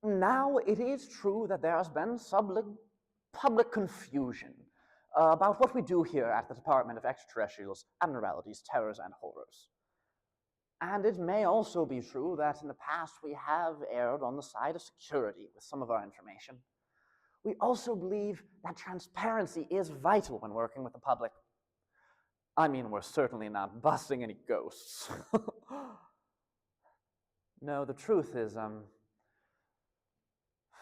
Now, it is true that there has been public confusion about what we do here at the Department of Extraterrestrials, Abnormalities, Terrors, and Horrors. And it may also be true that in the past we have erred on the side of security with some of our information. We also believe that transparency is vital when working with the public. I mean, we're certainly not busting any ghosts. No, the truth is,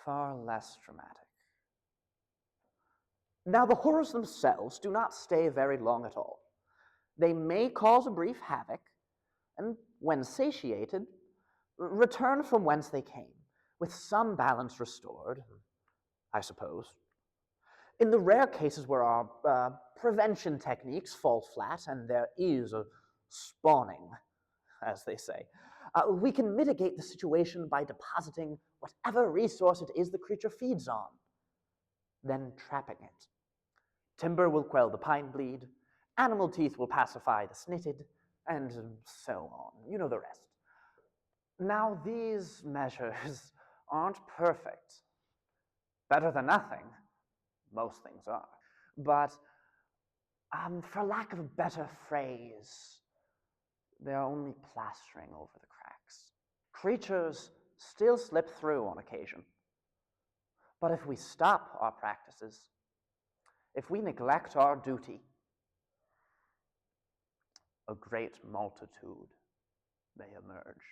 far less dramatic. Now, the horrors themselves do not stay very long at all. They may cause a brief havoc, and when satiated, return from whence they came, with some balance restored, I suppose. In the rare cases where our prevention techniques fall flat and there is a spawning, as they say, we can mitigate the situation by depositing whatever resource it is the creature feeds on, then trapping it. Timber will quell the pine bleed, animal teeth will pacify the snitted, and so on. You know the rest. Now, these measures aren't perfect. Better than nothing. Most things are. But, for lack of a better phrase, they're only plastering over the cracks. Creatures still slip through on occasion. But if we stop our practices, if we neglect our duty, a great multitude may emerge.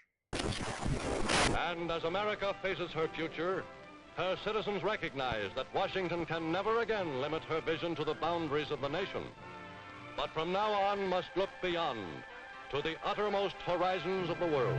And as America faces her future, her citizens recognize that Washington can never again limit her vision to the boundaries of the nation, but from now on must look beyond, to the uttermost horizons of the world.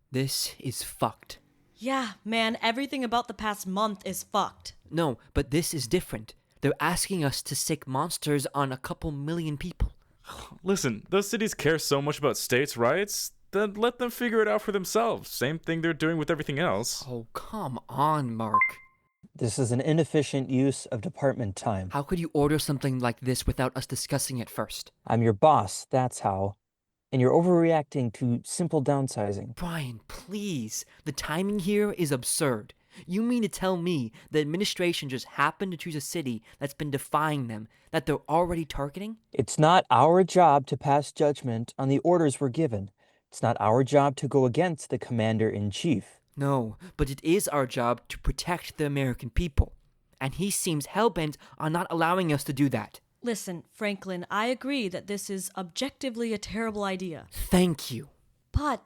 This is fucked. Yeah, man, everything about the past month is fucked. No, but this is different. They're asking us to sick monsters on a couple million people. Listen, those cities care so much about states' rights, then let them figure it out for themselves. Same thing they're doing with everything else. Oh, come on, Mark. This is an inefficient use of department time. How could you order something like this without us discussing it first? I'm your boss, that's how. And you're overreacting to simple downsizing. Bryan, please. The timing here is absurd. You mean to tell me the administration just happened to choose a city that's been defying them, that they're already targeting? It's not our job to pass judgment on the orders we're given. It's not our job to go against the commander-in-chief. No, but it is our job to protect the American people. And he seems hell-bent on not allowing us to do that. Listen, Franklin, I agree that this is objectively a terrible idea. Thank you. But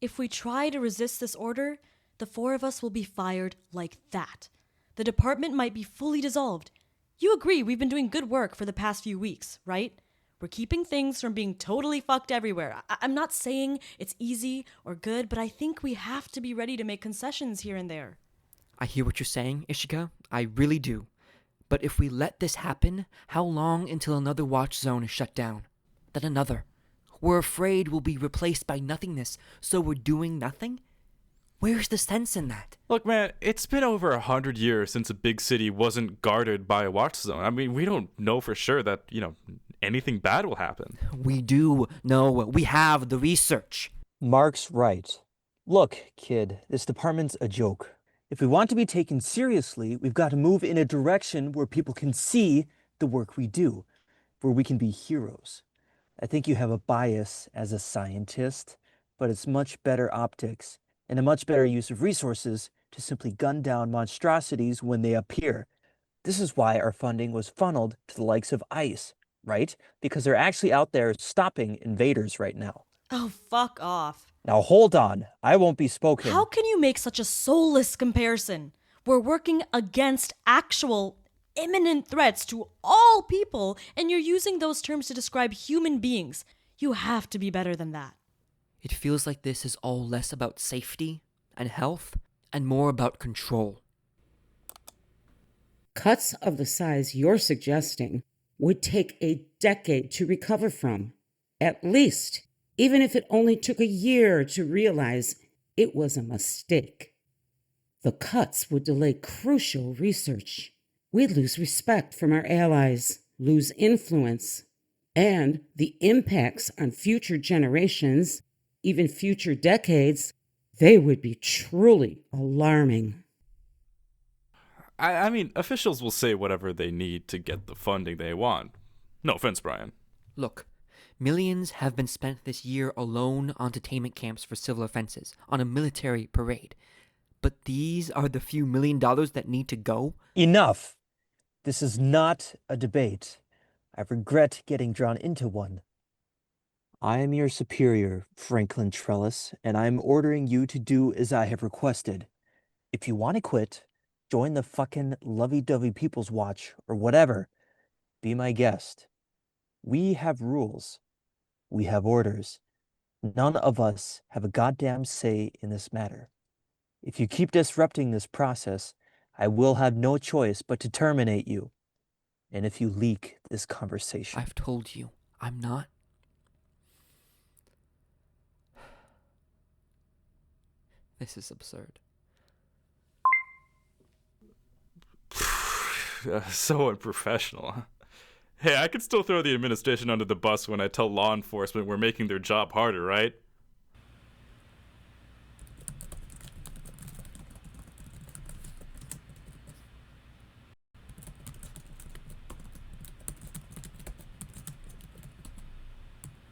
if we try to resist this order, the four of us will be fired like that. The department might be fully dissolved. You agree we've been doing good work for the past few weeks, right? We're keeping things from being totally fucked everywhere. I'm not saying it's easy or good, but I think we have to be ready to make concessions here and there. I hear what you're saying, Ishika. I really do. But if we let this happen, how long until another watch zone is shut down? Then another. We're afraid we'll be replaced by nothingness, so we're doing nothing? Where's the sense in that? Look, man, it's been over 100 years since a big city wasn't guarded by a watch zone. I mean, we don't know for sure that, anything bad will happen. We do know. We have the research. Mark's right. Look, kid, this department's a joke. If we want to be taken seriously, we've got to move in a direction where people can see the work we do, where we can be heroes. I think you have a bias as a scientist, but it's much better optics and a much better use of resources to simply gun down monstrosities when they appear. This is why our funding was funneled to the likes of ICE, right? Because they're actually out there stopping invaders right now. Oh, fuck off. Now hold on, I won't be spoken. How can you make such a soulless comparison? We're working against actual imminent threats to all people, and you're using those terms to describe human beings. You have to be better than that. It feels like this is all less about safety and health and more about control. Cuts of the size you're suggesting would take a decade to recover from, at least, even if it only took a year to realize it was a mistake. The cuts would delay crucial research. We'd lose respect from our allies, lose influence, and the impacts on future generations, even future decades, they would be truly alarming. I mean, officials will say whatever they need to get the funding they want. No offense, Bryan. Look, millions have been spent this year alone on detainment camps for civil offenses, on a military parade. But these are the few $1 million that need to go? Enough! This is not a debate. I regret getting drawn into one. I am your superior, Franklin Trellis, and I am ordering you to do as I have requested. If you want to quit, join the fucking lovey-dovey People's Watch or whatever. Be my guest. We have rules. We have orders. None of us have a goddamn say in this matter. If you keep disrupting this process, I will have no choice but to terminate you. And if you leak this conversation... I've told you, I'm not. This is absurd. So unprofessional. Huh? Hey, I could still throw the administration under the bus when I tell law enforcement we're making their job harder, right?